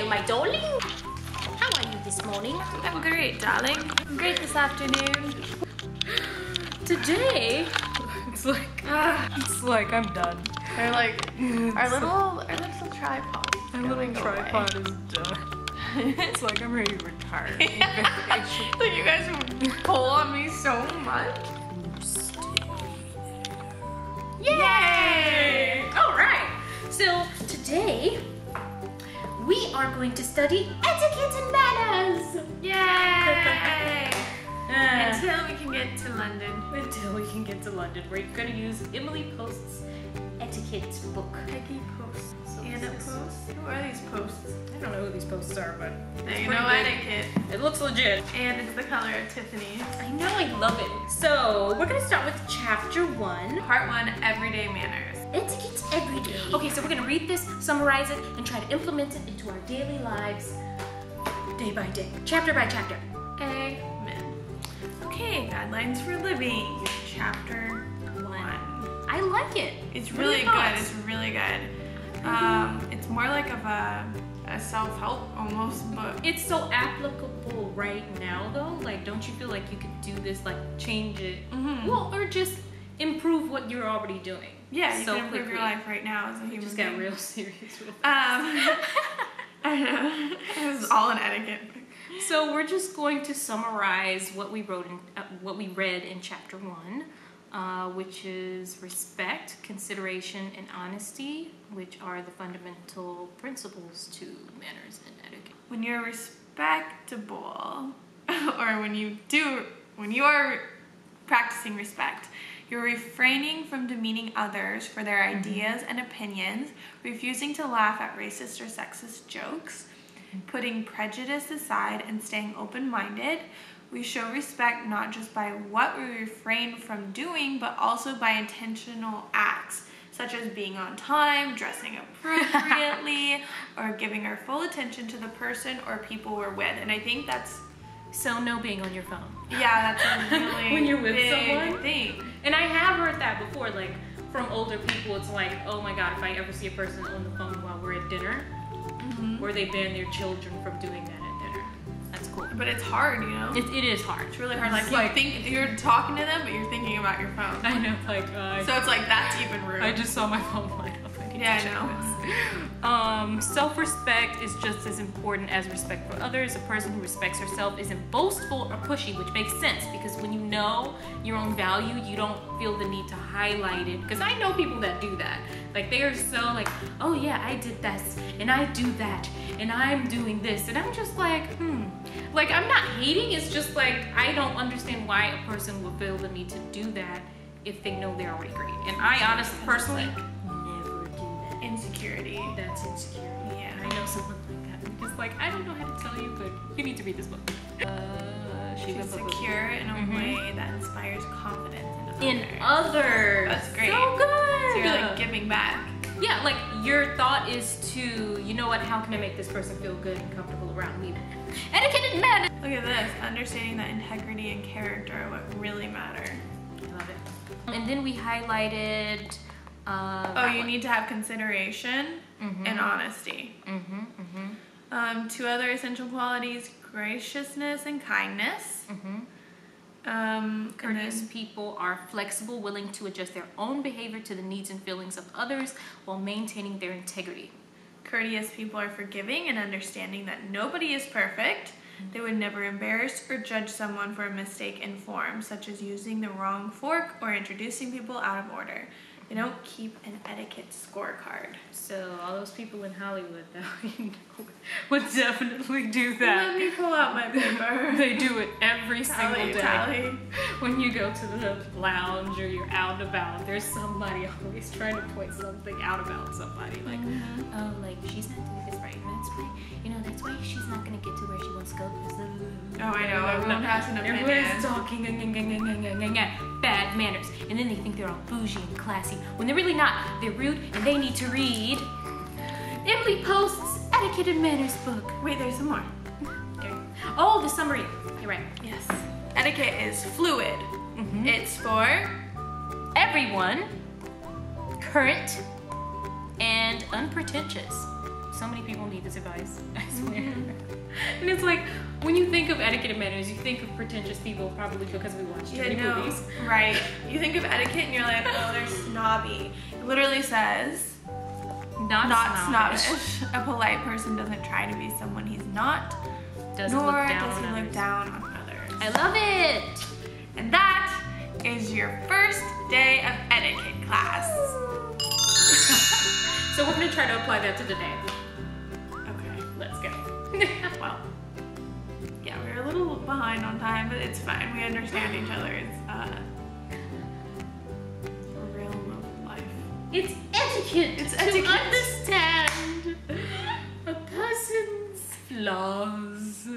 Hello, my darling. How are you this morning? I'm great, darling. I'm great this afternoon. Today, it's like I'm done. They're like our little tripod. My little tripod is done. It's like I'm ready to retire. So you guys pull on me so much. Yay! Alright, so today we are going to study etiquette and manners. Yay! Until we can get to London. Until we can get to London, we're going to use Emily Post's etiquette book. Peggy Posts. Anna Posts. Who are these posts? I don't know who these posts are, but You know etiquette. it looks legit. And it's the color of Tiffany. I know, I love it. So we're going to start with chapter 1. Part 1, everyday manners. Etiquette every day. Okay, so we're gonna read this, summarize it, and try to implement it into our daily lives, day by day, chapter by chapter. Amen. Okay, guidelines for living. Chapter 1. I like it. It's really good. It's really good. It's more like of a self-help almost, but It's so applicable right now, though. Like, don't you feel like you could do this, like, change it, well, or just improve what you're already doing? yeah, you so can improve quickly. your life right now as a human Just being. got real serious with it. I know. It was all an etiquette. So we're just going to summarize what we wrote in, what we read in chapter 1, which is respect, consideration, and honesty, which are the fundamental principles to manners and etiquette. When you're respectable, or when you are practicing respect, you're refraining from demeaning others for their ideas and opinions, refusing to laugh at racist or sexist jokes, putting prejudice aside and staying open-minded. We show respect not just by what we refrain from doing, but also by intentional acts, such as being on time, dressing appropriately, or giving our full attention to the person or people we're with. And I think that's So no being on your phone. yeah, that's a really When you're with big someone? thing. And I have heard that before, like from older people. It's like, oh my God, if I ever see a person on the phone while we're at dinner, where they ban their children from doing that at dinner. That's cool. But it's hard, you know? It is hard. It's really hard. Like, It's you think you're talking to them, but you're thinking about your phone. I know, like, So it's like, that's even rude. I just saw my phone light up. I need Yeah, to I check know. this. Self-respect is just as important as respect for others. A person who respects herself isn't boastful or pushy, which makes sense because when you know your own value, you don't feel the need to highlight it. Because I know people that do that. Like, they are so like, oh yeah, I did this, and I do that, and I'm doing this. And I'm just like, Like, I'm not hating, it's just like, I don't understand why a person would feel the need to do that if they know they're already great. And I honestly, personally, never do that. Insecurity. That's insecurity. Yeah. I know someone like that. Because, like, I don't know how to tell you, but you need to read this book. She's secure in a way that inspires confidence in others. That's great. So good. So you're like giving back. Yeah, like your thought is to, you know what, how can I make this person feel good and comfortable around me? Etiquette and manners. Look at this. Understanding that integrity and character are what really matter. I love it. And then we highlighted. You need to have consideration and honesty. Two other essential qualities: graciousness and kindness. Courteous people are flexible, willing to adjust their own behavior to the needs and feelings of others while maintaining their integrity. Courteous people are forgiving and understanding that nobody is perfect. They would never embarrass or judge someone for a mistake in form, such as using the wrong fork or introducing people out of order. They don't keep an etiquette scorecard. So all those people in Hollywood, though, you know, would definitely do that. Let me pull out my paper. They do it every single day. Tally. When you go to the lounge or you're out and about, there's somebody always trying to point something out about somebody. Like, oh, like, she's not doing this right. And that's why, you know, that's why she's not going to get to where she wants to go. Oh, I know. Everyone has an opinion. Everyone's talking, bad manners. And then they think they're all bougie and classy, when they're really not. They're rude, and they need to read Emily Post's Etiquette and Manners book. Wait, there's some more. Okay. Oh, the summary. You're right. Yes. Etiquette is fluid. It's for everyone, current, and unpretentious. so many people need this advice, I swear. And it's like, when you think of etiquette and manners, you think of pretentious people probably because we watch too many movies. Right. You think of etiquette and you're like, oh, they're snobby. It literally says, not snobbish. A polite person doesn't try to be someone he's not, nor does he look down on others. I love it! And that is your first day of etiquette class. So we're gonna try to apply that to today. Okay. Let's go. Well, yeah, we're a little behind on time, but it's fine. We understand each other's realm of life. It's etiquette. It's to etiquette. understand a person's flaws.